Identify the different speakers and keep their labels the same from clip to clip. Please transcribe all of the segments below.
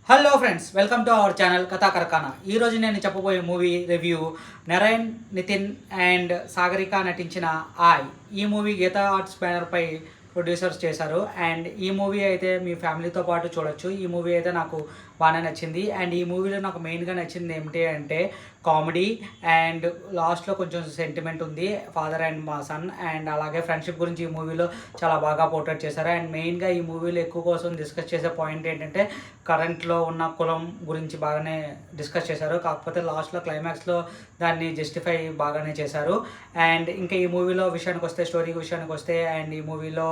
Speaker 1: Hello friends, welcome to our channel కథా కరకాన. ఈరోజు నేను చెప్పబోయే movie review Narain, Nitin and Sagarika నటించిన ఆయ్. ఈ మూవీ గీతా ఆర్ట్స్ బ్యానర్పై ప్రొడ్యూసర్స్ చేశారు. అండ్ ఈ మూవీ అయితే మీ ఫ్యామిలీతో పాటు చూడొచ్చు. ఈ మూవీ అయితే నాకు బాగానే నచ్చింది. అండ్ ఈ మూవీలో నాకు మెయిన్గా నచ్చింది ఏమిటి అంటే కామెడీ అండ్ లాస్ట్లో కొంచెం సెంటిమెంట్ ఉంది, ఫాదర్ అండ్ మా సన్. అండ్ అలాగే ఫ్రెండ్షిప్ గురించి ఈ మూవీలో చాలా బాగా పోర్ట్రేట్ చేశారు. అండ్ మెయిన్గా ఈ మూవీలో ఎక్కువ కోసం డిస్కస్ చేసే పాయింట్ ఏంటంటే కరెంట్లో ఉన్న కులం గురించి బాగానే డిస్కస్ చేశారు. కాకపోతే లాస్ట్లో క్లైమాక్స్లో దాన్ని జస్టిఫై బాగానే చేశారు. అండ్ ఇంకా ఈ మూవీలో విషయానికి వస్తే, స్టోరీ విషయానికి వస్తే, అండ్ ఈ మూవీలో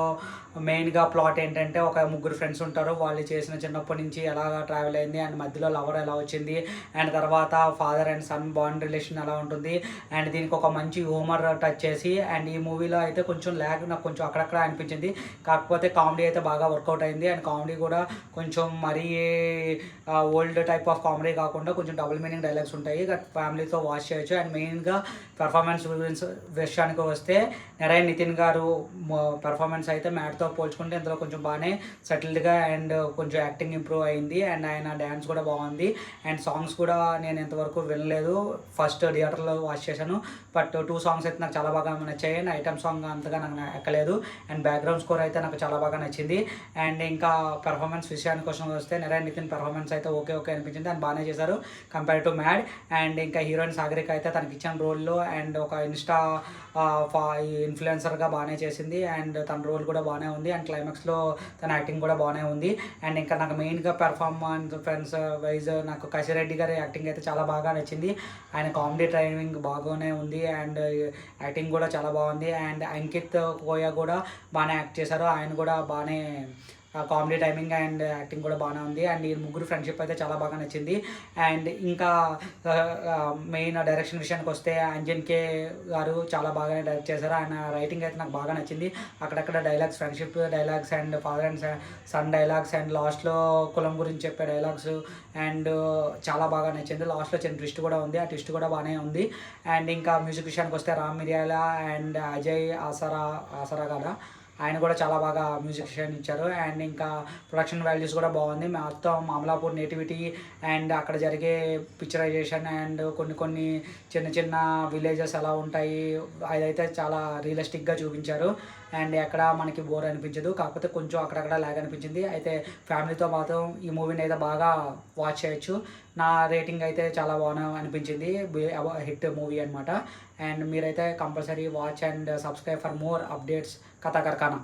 Speaker 1: మెయిన్గా ప్లాట్ ఏంటంటే ఒక ముగ్గురు ఫ్రెండ్స్ ఉంటారు. వాళ్ళు చేసిన చిన్నప్పటి నుంచి ఎలాగా ట్రావెల్ అయింది, అండ్ మధ్యలో లవర్ ఎలా వచ్చింది, అండ్ తర్వాత father and sun bond relation ఎలా ఉంటుంది, అండ్ దీనికి ఒక మంచి హ్యూమర్ టచ్ చేసి. అండ్ ఈ మూవీలో అయితే కొంచెం ల్యాగ్ నాకు కొంచెం అక్కడక్కడ అనిపించింది. కాకపోతే కామెడీ అయితే బాగా వర్కౌట్ అయింది. అండ్ కామెడీ కూడా కొంచెం మరీ ఓల్డ్ టైప్ ఆఫ్ కామెడీ కాకుండా కొంచెం డబుల్ మీనింగ్ డైలాగ్స్ ఉంటాయి. ఫ్యామిలీతో వాచ్ చేయొచ్చు. అండ్ మెయిన్గా పెర్ఫార్మెన్స్ విషయానికి వస్తే నరైన్ నితిన్ గారు పెర్ఫార్మెన్స్ అయితే మ్యాట్తో పోల్చుకుంటే ఇందులో కొంచెం బాగానే సెటిల్డ్గా అండ్ కొంచెం యాక్టింగ్ ఇంప్రూవ్ అయింది. అండ్ ఆయన డ్యాన్స్ కూడా బాగుంది. అండ్ సాంగ్స్ కూడా నేను ఇంతవరకు వినలేదు, ఫస్ట్ థియేటర్లో వాచ్ చేశాను. బట్ 2 సాంగ్స్ అయితే నాకు చాలా బాగా నచ్చాయి. అండ్ ఐటమ్ సాంగ్ అంతగా నాకు ఎక్కలేదు. అండ్ బ్యాక్గ్రౌండ్ స్కోర్ అయితే నాకు చాలా బాగా నచ్చింది. అండ్ ఇంకా పెర్ఫార్మెన్స్ విషయానికి వస్తే నరైన్ నితిన్ పెర్ఫార్మెన్స్ అయితే ఓకే అనిపించింది. అండ్ బాగానే చేశారు కంపేర్ టు మ్యాడ్. అండ్ ఇంకా హీరోయిన్ సాగరిక అయితే తనకి ఇచ్చిన రోల్లో అండ్ ఒక ఇన్స్టా ఇన్ఫ్లుయెన్సర్గా బాగానే చేసింది. అండ్ తన రోల్ కూడా బాగానే ఉంది. అండ్ క్లైమాక్స్లో తన యాక్టింగ్ కూడా బాగానే ఉంది. అండ్ ఇంకా నాకు మెయిన్గా పెర్ఫార్మెన్స్ ఫ్రెండ్స్ వైజ్ నాకు కసిరెడ్డి గారి యాక్టింగ్ అయితే చాలా బాగా నచ్చింది. ఆయన కామెడీ టైమింగ్ బాగానే ఉంది. అండ్ యాక్టింగ్ కూడా చాలా బాగుంది. అండ్ అంకిత్ కోయా కూడా బాగానే యాక్ట్ చేశారు. ఆయన కూడా బాగానే కామెడీ టైమింగ్ అండ్ యాక్టింగ్ కూడా బాగానే ఉంది. అండ్ ఈ ముగ్గురు ఫ్రెండ్షిప్ అయితే చాలా బాగా నచ్చింది. అండ్ ఇంకా మెయిన్ డైరెక్షన్ విషయానికి వస్తే అంజన్ కే గారు చాలా బాగానే డైరెక్ట్ చేశారు. ఆయన రైటింగ్ అయితే నాకు బాగా నచ్చింది. అక్కడక్కడ dialogues, friendship dialogues and father and son dialogues and లాస్ట్లో కులం గురించి చెప్పే డైలాగ్స్ అండ్ చాలా బాగా నచ్చింది. లాస్ట్లో చిన్న ట్విస్ట్ కూడా ఉంది, ఆ ట్విస్ట్ కూడా బాగానే ఉంది. అండ్ ఇంకా మ్యూజిక్ విషయానికి వస్తే రామ్ మిరియాల అండ్ అజయ్ ఆసరా కదా, ఆయన కూడా చాలా బాగా మ్యూజిషియన్ ఇచ్చారు. అండ్ ఇంకా ప్రొడక్షన్ వాల్యూస్ కూడా బాగుంది. మొత్తం మామలాపూర్ నేటివిటీ అండ్ అక్కడ జరిగే పిక్చరైజేషన్ అండ్ కొన్ని చిన్న విలేజెస్ ఎలా ఉంటాయి అదైతే చాలా రియలిస్టిక్గా చూపించారు. అండ్ ఎక్కడ మనకి బోర్ అనిపించదు. కాకపోతే కొంచెం అక్కడక్కడ ల్యాగ్ అనిపించింది. అయితే ఫ్యామిలీతో మాత్రం ఈ మూవీని అయితే బాగా వాచ్ చేయొచ్చు. నా రేటింగ్ అయితే చాలా బాగా అనిపించింది. హిట్ మూవీ అనమాట. అండ్ మీరైతే compulsory watch and subscribe for more updates కథా కార్ఖానా.